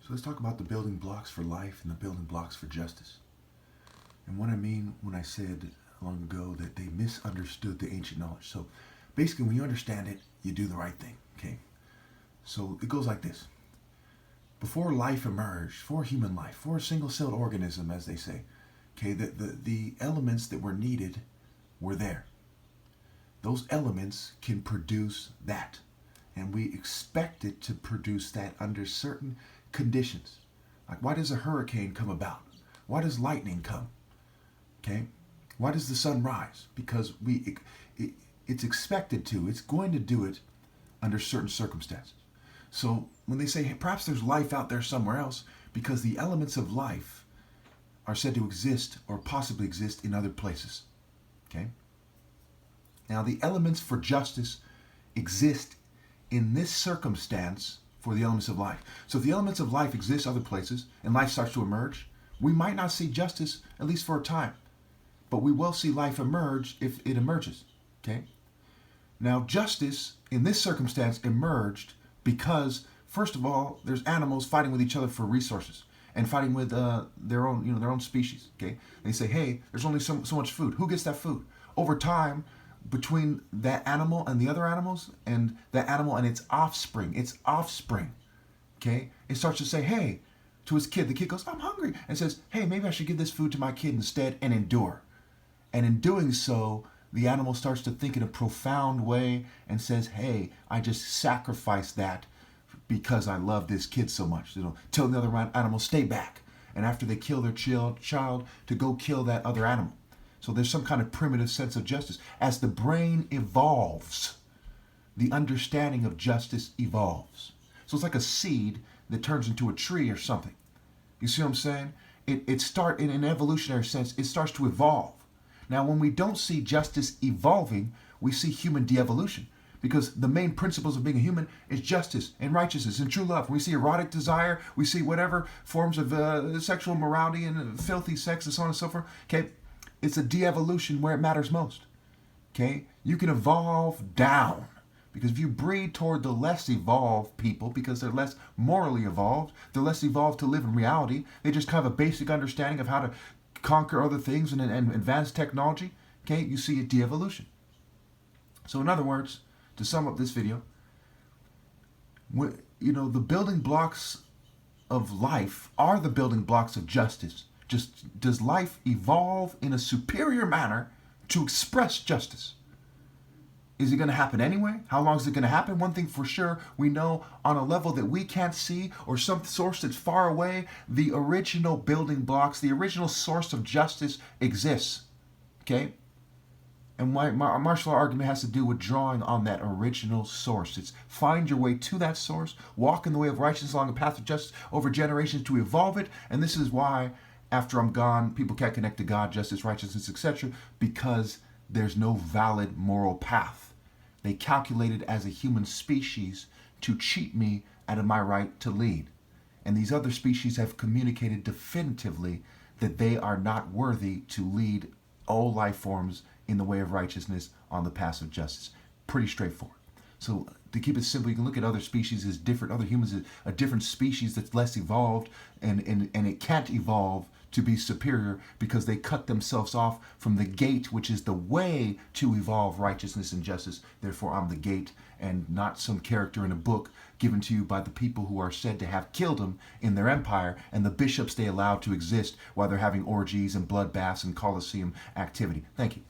So let's talk about the building blocks for life and the building blocks for justice. And what I mean when I said long ago that they misunderstood the ancient knowledge. So basically, when you understand it, you do the right thing. Okay. So it goes like this. Before life emerged, for human life, for a single-celled organism, as they say, okay, the elements that were needed were there. Those elements can produce that. And we expect it to produce that under certain conditions. Like, why does a hurricane come about? Why does lightning come? Okay? Why does the sun rise? Because it's expected to. It's going to do it under certain circumstances. So when they say, hey, perhaps there's life out there somewhere else, because the elements of life are said to exist or possibly exist in other places. Okay? Now, the elements for justice exist in this circumstance for the elements of life. So if the elements of life exist other places and life starts to emerge, we might not see justice, at least for a time. But we will see life emerge if it emerges. Okay? Now, justice in this circumstance emerged because, first of all, there's animals fighting with each other for resources and fighting with their own species. Okay? They say, hey, there's only so much food. Who gets that food? Over time, between that animal and the other animals, and that animal and its offspring, okay, it starts to say, hey, to his kid. The kid goes, I'm hungry, and says, hey, maybe I should give this food to my kid instead, and endure. And in doing so, the animal starts to think in a profound way and says, hey, I just sacrificed that because I love this kid so much. Telling the other animal, stay back. And after they kill their child, to go kill that other animal. So there's some kind of primitive sense of justice. As the brain evolves, the understanding of justice evolves. So it's like a seed that turns into a tree or something. You see what I'm saying? It starts, in an evolutionary sense, it starts to evolve. Now, when we don't see justice evolving, we see human de-evolution. Because the main principles of being a human is justice and righteousness and true love. When we see erotic desire, we see whatever forms of sexual immorality and filthy sex and so on and so forth. Okay, it's a de-evolution where it matters most. Okay, you can evolve down. Because if you breed toward the less evolved people, because they're less morally evolved, they're less evolved to live in reality, they just have a basic understanding of how to conquer other things and advance technology, okay, you see a de-evolution. So in other words, to sum up this video, the building blocks of life are the building blocks of justice. Just does life evolve in a superior manner to express justice? Is it going to happen anyway? How long is it going to happen? One thing for sure, we know on a level that we can't see or some source that's far away, the original building blocks, the original source of justice exists. Okay? And my martial art argument has to do with drawing on that original source. It's find your way to that source, walk in the way of righteousness along the path of justice over generations to evolve it. And this is why, after I'm gone, people can't connect to God, justice, righteousness, etc. because there's no valid moral path. They calculated as a human species to cheat me out of my right to lead. And these other species have communicated definitively that they are not worthy to lead all life forms in the way of righteousness on the path of justice. Pretty straightforward. So to keep it simple, you can look at other species as different, other humans as a different species that's less evolved, and it can't evolve to be superior because they cut themselves off from the gate, which is the way to evolve righteousness and justice. Therefore, I'm the gate and not some character in a book given to you by the people who are said to have killed him in their empire, and the bishops they allowed to exist while they're having orgies and bloodbaths and Colosseum activity. Thank you.